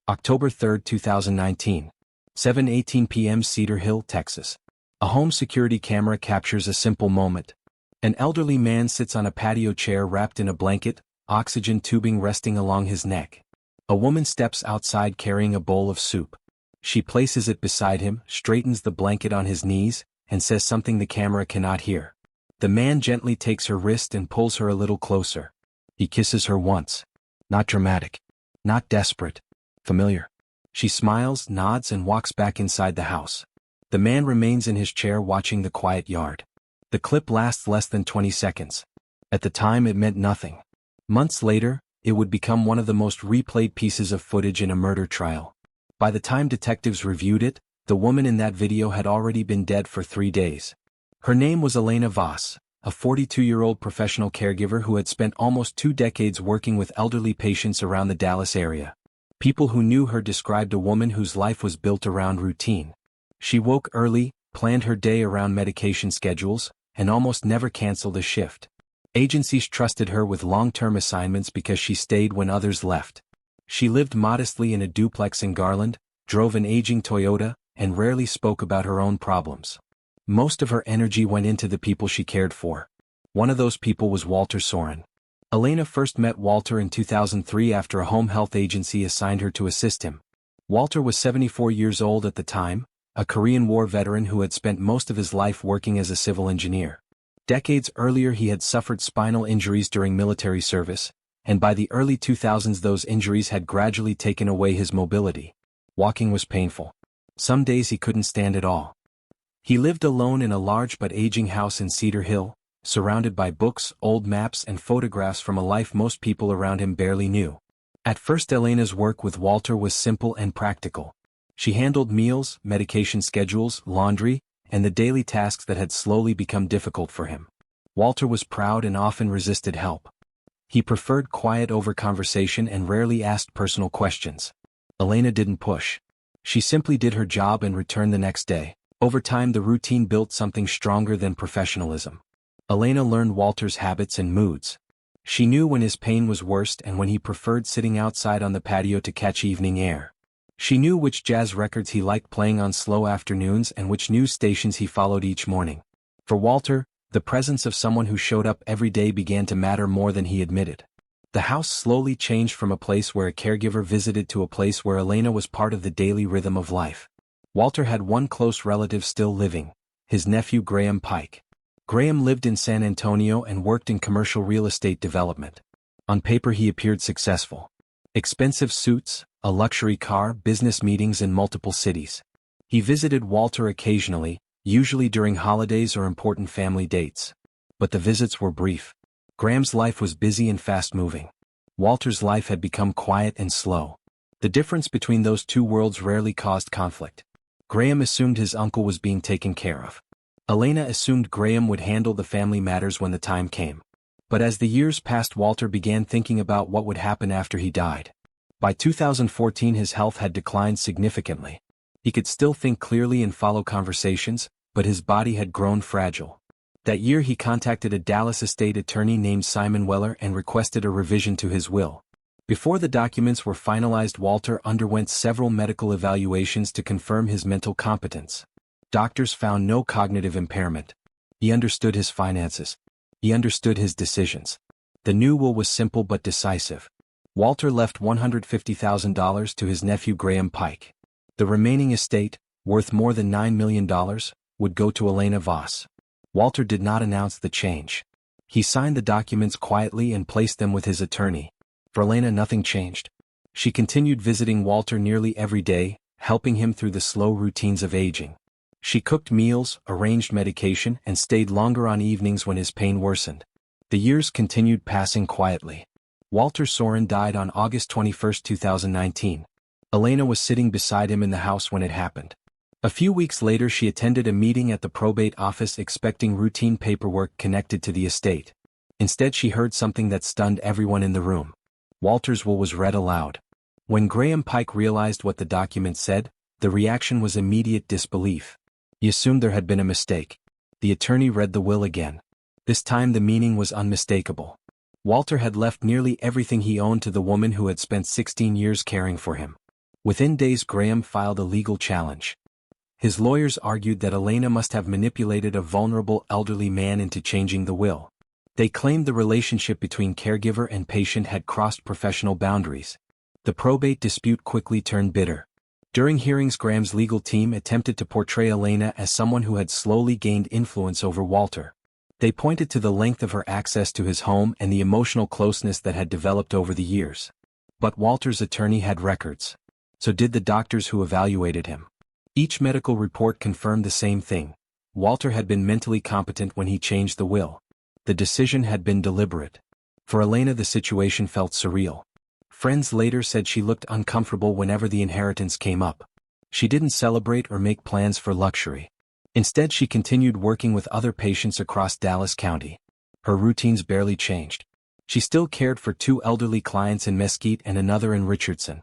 October 3, 2019. 7:18 p.m. Cedar Hill, Texas. A home security camera captures a simple moment. An elderly man sits on a patio chair wrapped in a blanket, oxygen tubing resting along his neck. A woman steps outside carrying a bowl of soup. She places it beside him, straightens the blanket on his knees, and says something the camera cannot hear. The man gently takes her wrist and pulls her a little closer. He kisses her once. Not dramatic. Not desperate. Familiar. She smiles, nods, and walks back inside the house. The man remains in his chair watching the quiet yard. The clip lasts less than 20 seconds. At the time it meant nothing. Months later, it would become one of the most replayed pieces of footage in a murder trial. By the time detectives reviewed it, the woman in that video had already been dead for 3 days. Her name was Elena Voss, a 42-year-old professional caregiver who had spent almost 2 decades working with elderly patients around the Dallas area. People who knew her described a woman whose life was built around routine. She woke early, planned her day around medication schedules, and almost never canceled a shift. Agencies trusted her with long-term assignments because she stayed when others left. She lived modestly in a duplex in Garland, drove an aging Toyota, and rarely spoke about her own problems. Most of her energy went into the people she cared for. One of those people was Walter Soren. Elena first met Walter in 2003 after a home health agency assigned her to assist him. Walter was 74 years old at the time, a Korean War veteran who had spent most of his life working as a civil engineer. Decades earlier he had suffered spinal injuries during military service, and by the early 2000s those injuries had gradually taken away his mobility. Walking was painful. Some days he couldn't stand at all. He lived alone in a large but aging house in Cedar Hill, surrounded by books, old maps, and photographs from a life most people around him barely knew. At first Elena's work with Walter was simple and practical. She handled meals, medication schedules, laundry, and the daily tasks that had slowly become difficult for him. Walter was proud and often resisted help. He preferred quiet over conversation and rarely asked personal questions. Elena didn't push. She simply did her job and returned the next day. Over time the routine built something stronger than professionalism. Elena learned Walter's habits and moods. She knew when his pain was worst and when he preferred sitting outside on the patio to catch evening air. She knew which jazz records he liked playing on slow afternoons and which news stations he followed each morning. For Walter, the presence of someone who showed up every day began to matter more than he admitted. The house slowly changed from a place where a caregiver visited to a place where Elena was part of the daily rhythm of life. Walter had one close relative still living, his nephew Graham Pike. Graham lived in San Antonio and worked in commercial real estate development. On paper he appeared successful. Expensive suits, a luxury car, business meetings in multiple cities. He visited Walter occasionally, usually during holidays or important family dates. But the visits were brief. Graham's life was busy and fast-moving. Walter's life had become quiet and slow. The difference between those two worlds rarely caused conflict. Graham assumed his uncle was being taken care of. Elena assumed Graham would handle the family matters when the time came. But as the years passed Walter began thinking about what would happen after he died. By 2014 his health had declined significantly. He could still think clearly and follow conversations, but his body had grown fragile. That year he contacted a Dallas estate attorney named Simon Weller and requested a revision to his will. Before the documents were finalized Walter underwent several medical evaluations to confirm his mental competence. Doctors found no cognitive impairment. He understood his finances. He understood his decisions. The new will was simple but decisive. Walter left $150,000 to his nephew Graham Pike. The remaining estate, worth more than $9 million, would go to Elena Voss. Walter did not announce the change. He signed the documents quietly and placed them with his attorney. For Elena nothing changed. She continued visiting Walter nearly every day, helping him through the slow routines of aging. She cooked meals, arranged medication, and stayed longer on evenings when his pain worsened. The years continued passing quietly. Walter Soren died on August 21, 2019. Elena was sitting beside him in the house when it happened. A few weeks later she attended a meeting at the probate office expecting routine paperwork connected to the estate. Instead she heard something that stunned everyone in the room. Walter's will was read aloud. When Graham Pike realized what the document said, the reaction was immediate disbelief. He assumed there had been a mistake. The attorney read the will again. This time the meaning was unmistakable. Walter had left nearly everything he owned to the woman who had spent 16 years caring for him. Within days, Graham filed a legal challenge. His lawyers argued that Elena must have manipulated a vulnerable elderly man into changing the will. They claimed the relationship between caregiver and patient had crossed professional boundaries. The probate dispute quickly turned bitter. During hearings, Graham's legal team attempted to portray Elena as someone who had slowly gained influence over Walter. They pointed to the length of her access to his home and the emotional closeness that had developed over the years. But Walter's attorney had records. So did the doctors who evaluated him. Each medical report confirmed the same thing. Walter had been mentally competent when he changed the will. The decision had been deliberate. For Elena, the situation felt surreal. Friends later said she looked uncomfortable whenever the inheritance came up. She didn't celebrate or make plans for luxury. Instead, she continued working with other patients across Dallas County. Her routines barely changed. She still cared for 2 elderly clients in Mesquite and another in Richardson.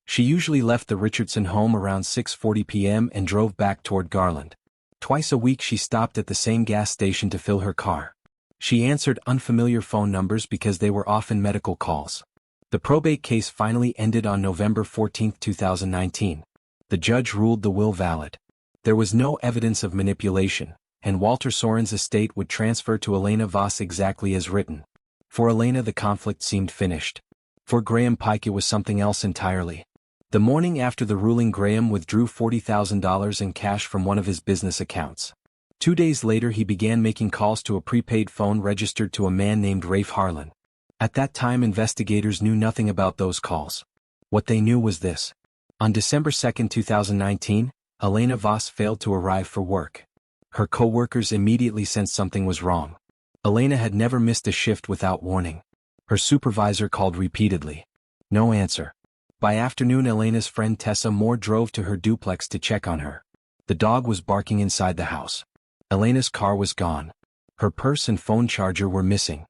She usually left the Richardson home around 6:40 p.m. and drove back toward Garland. Twice a week she stopped at the same gas station to fill her car. She answered unfamiliar phone numbers because they were often medical calls. The probate case finally ended on November 14, 2019. The judge ruled the will valid. There was no evidence of manipulation, and Walter Soren's estate would transfer to Elena Voss exactly as written. For Elena, the conflict seemed finished. For Graham Pike, it was something else entirely. The morning after the ruling, Graham withdrew $40,000 in cash from one of his business accounts. 2 days later, he began making calls to a prepaid phone registered to a man named Rafe Harlan. At that time, investigators knew nothing about those calls. What they knew was this. On December 2, 2019, Elena Voss failed to arrive for work. Her co-workers immediately sensed something was wrong. Elena had never missed a shift without warning. Her supervisor called repeatedly. No answer. By afternoon, Elena's friend Tessa Moore drove to her duplex to check on her. The dog was barking inside the house. Elena's car was gone. Her purse and phone charger were missing.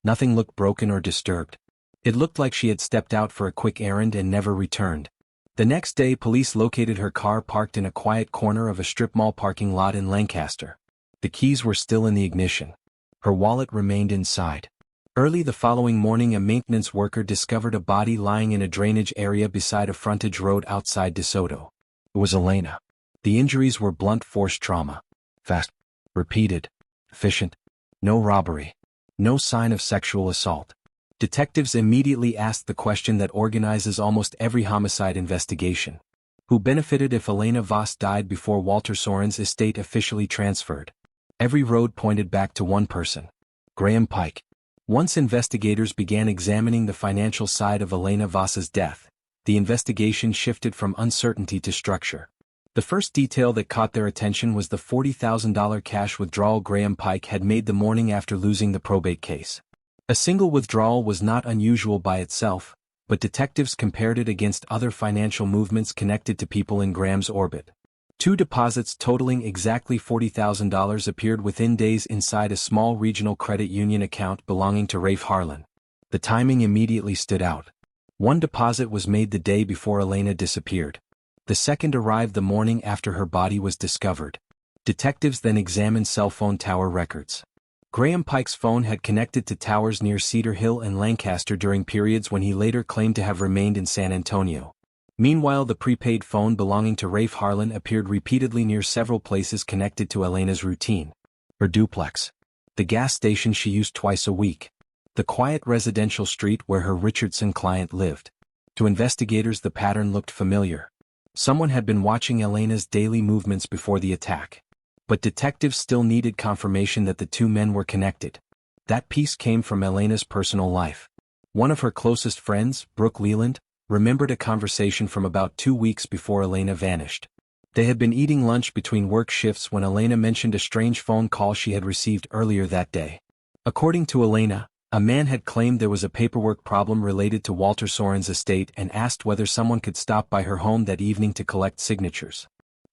Nothing looked broken or disturbed. It looked like she had stepped out for a quick errand and never returned. The next day, police located her car parked in a quiet corner of a strip mall parking lot in Lancaster. The keys were still in the ignition. Her wallet remained inside. Early the following morning, a maintenance worker discovered a body lying in a drainage area beside a frontage road outside DeSoto. It was Elena. The injuries were blunt force trauma. Fast, repeated, efficient. No robbery. No sign of sexual assault. Detectives immediately asked the question that organizes almost every homicide investigation. Who benefited if Elena Voss died before Walter Soren's estate officially transferred? Every road pointed back to one person. Graham Pike. Once investigators began examining the financial side of Elena Voss's death, the investigation shifted from uncertainty to structure. The first detail that caught their attention was the $40,000 cash withdrawal Graham Pike had made the morning after losing the probate case. A single withdrawal was not unusual by itself, but detectives compared it against other financial movements connected to people in Graham's orbit. 2 deposits totaling exactly $40,000 appeared within days inside a small regional credit union account belonging to Rafe Harlan. The timing immediately stood out. One deposit was made the day before Elena disappeared. The second arrived the morning after her body was discovered. Detectives then examined cell phone tower records. Graham Pike's phone had connected to towers near Cedar Hill and Lancaster during periods when he later claimed to have remained in San Antonio. Meanwhile, the prepaid phone belonging to Rafe Harlan appeared repeatedly near several places connected to Elena's routine. Her duplex. The gas station she used twice a week. The quiet residential street where her Richardson client lived. To investigators, the pattern looked familiar. Someone had been watching Elena's daily movements before the attack. But detectives still needed confirmation that the 2 men were connected. That piece came from Elena's personal life. One of her closest friends, Brooke Leland, remembered a conversation from about 2 weeks before Elena vanished. They had been eating lunch between work shifts when Elena mentioned a strange phone call she had received earlier that day. According to Elena, a man had claimed there was a paperwork problem related to Walter Soren's estate and asked whether someone could stop by her home that evening to collect signatures.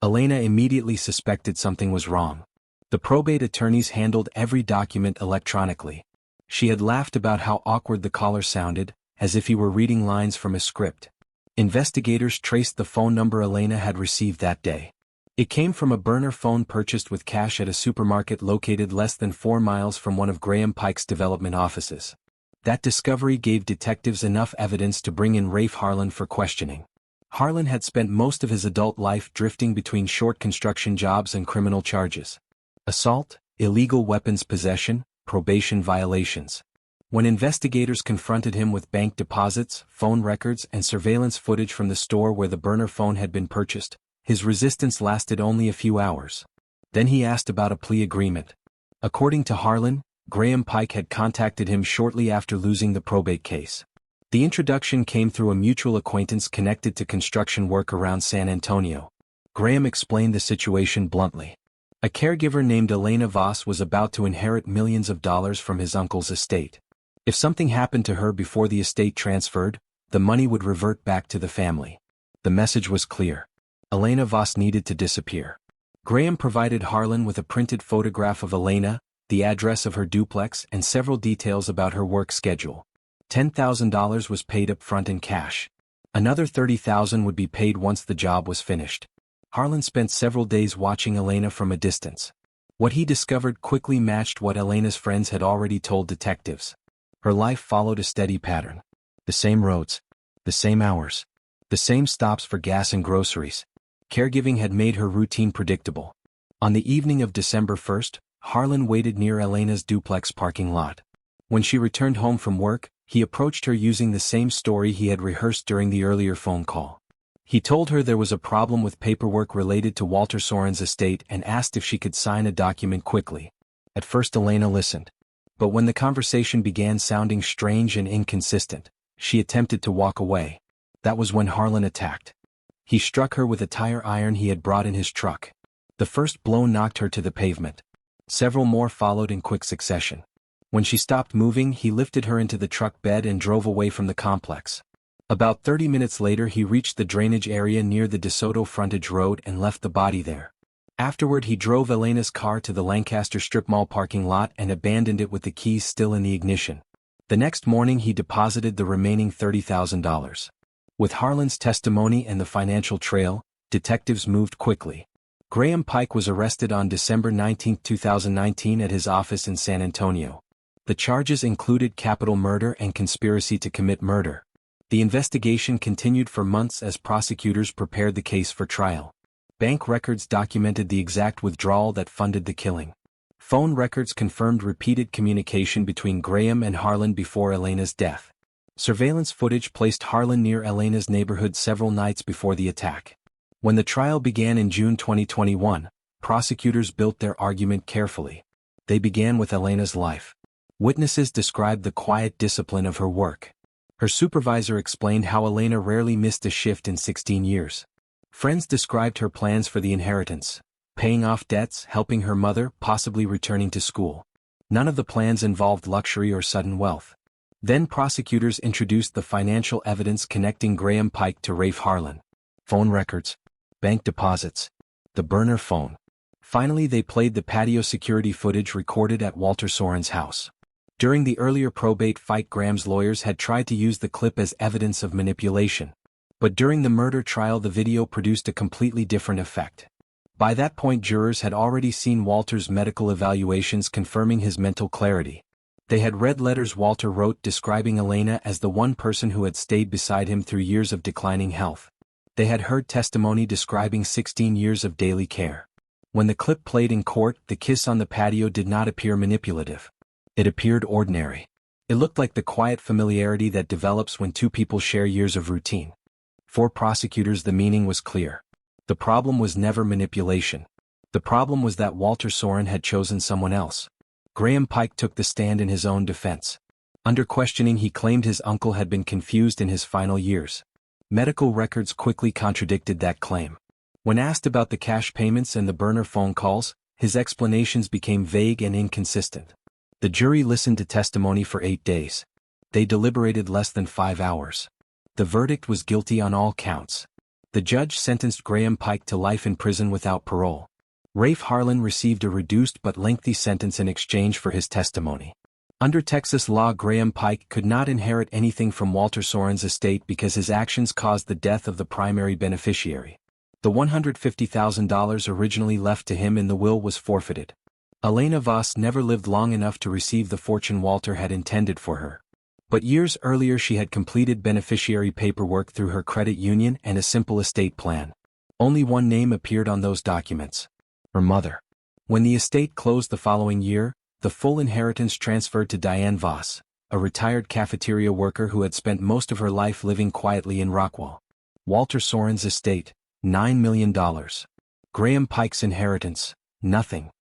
Elena immediately suspected something was wrong. The probate attorneys handled every document electronically. She had laughed about how awkward the caller sounded, as if he were reading lines from a script. Investigators traced the phone number Elena had received that day. It came from a burner phone purchased with cash at a supermarket located less than 4 miles from one of Graham Pike's development offices. That discovery gave detectives enough evidence to bring in Rafe Harlan for questioning. Harlan had spent most of his adult life drifting between short construction jobs and criminal charges. Assault, illegal weapons possession, probation violations. When investigators confronted him with bank deposits, phone records, and surveillance footage from the store where the burner phone had been purchased, his resistance lasted only a few hours. Then he asked about a plea agreement. According to Harlan, Graham Pike had contacted him shortly after losing the probate case. The introduction came through a mutual acquaintance connected to construction work around San Antonio. Graham explained the situation bluntly. A caregiver named Elena Voss was about to inherit millions of dollars from his uncle's estate. If something happened to her before the estate transferred, the money would revert back to the family. The message was clear. Elena Voss needed to disappear. Graham provided Harlan with a printed photograph of Elena, the address of her duplex, and several details about her work schedule. $10,000 was paid up front in cash. Another $30,000 would be paid once the job was finished. Harlan spent several days watching Elena from a distance. What he discovered quickly matched what Elena's friends had already told detectives. Her life followed a steady pattern. The same roads. The same hours. The same stops for gas and groceries. Caregiving had made her routine predictable. On the evening of December 1st, Harlan waited near Elena's duplex parking lot. When she returned home from work, he approached her using the same story he had rehearsed during the earlier phone call. He told her there was a problem with paperwork related to Walter Soren's estate and asked if she could sign a document quickly. At first Elena listened. But when the conversation began sounding strange and inconsistent, she attempted to walk away. That was when Harlan attacked. He struck her with a tire iron he had brought in his truck. The first blow knocked her to the pavement. Several more followed in quick succession. When she stopped moving, he lifted her into the truck bed and drove away from the complex. About 30 minutes later he reached the drainage area near the DeSoto frontage road and left the body there. Afterward he drove Elena's car to the Lancaster Strip Mall parking lot and abandoned it with the keys still in the ignition. The next morning he deposited the remaining $30,000. With Harlan's testimony and the financial trail, detectives moved quickly. Graham Pike was arrested on December 19, 2019 at his office in San Antonio. The charges included capital murder and conspiracy to commit murder. The investigation continued for months as prosecutors prepared the case for trial. Bank records documented the exact withdrawal that funded the killing. Phone records confirmed repeated communication between Graham and Harlan before Elena's death. Surveillance footage placed Harlan near Elena's neighborhood several nights before the attack. When the trial began in June 2021, prosecutors built their argument carefully. They began with Elena's life. Witnesses described the quiet discipline of her work. Her supervisor explained how Elena rarely missed a shift in 16 years. Friends described her plans for the inheritance, paying off debts, helping her mother, possibly returning to school. None of the plans involved luxury or sudden wealth. Then prosecutors introduced the financial evidence connecting Graham Pike to Rafe Harlan. Phone records, bank deposits, the burner phone. Finally they played the patio security footage recorded at Walter Soren's house. During the earlier probate fight, Graham's lawyers had tried to use the clip as evidence of manipulation. But during the murder trial the video produced a completely different effect. By that point jurors had already seen Walter's medical evaluations confirming his mental clarity. They had read letters Walter wrote describing Elena as the one person who had stayed beside him through years of declining health. They had heard testimony describing 16 years of daily care. When the clip played in court, the kiss on the patio did not appear manipulative. It appeared ordinary. It looked like the quiet familiarity that develops when two people share years of routine. For prosecutors the meaning was clear. The problem was never manipulation. The problem was that Walter Soren had chosen someone else. Graham Pike took the stand in his own defense. Under questioning he claimed his uncle had been confused in his final years. Medical records quickly contradicted that claim. When asked about the cash payments and the burner phone calls, his explanations became vague and inconsistent. The jury listened to testimony for 8 days. They deliberated less than 5 hours. The verdict was guilty on all counts. The judge sentenced Graham Pike to life in prison without parole. Rafe Harlan received a reduced but lengthy sentence in exchange for his testimony. Under Texas law, Graham Pike could not inherit anything from Walter Soren's estate because his actions caused the death of the primary beneficiary. The $150,000 originally left to him in the will was forfeited. Elena Voss never lived long enough to receive the fortune Walter had intended for her. But years earlier she had completed beneficiary paperwork through her credit union and a simple estate plan. Only one name appeared on those documents: her mother. When the estate closed the following year, the full inheritance transferred to Diane Voss, a retired cafeteria worker who had spent most of her life living quietly in Rockwall. Walter Soren's estate, $9 million. Graham Pike's inheritance, nothing.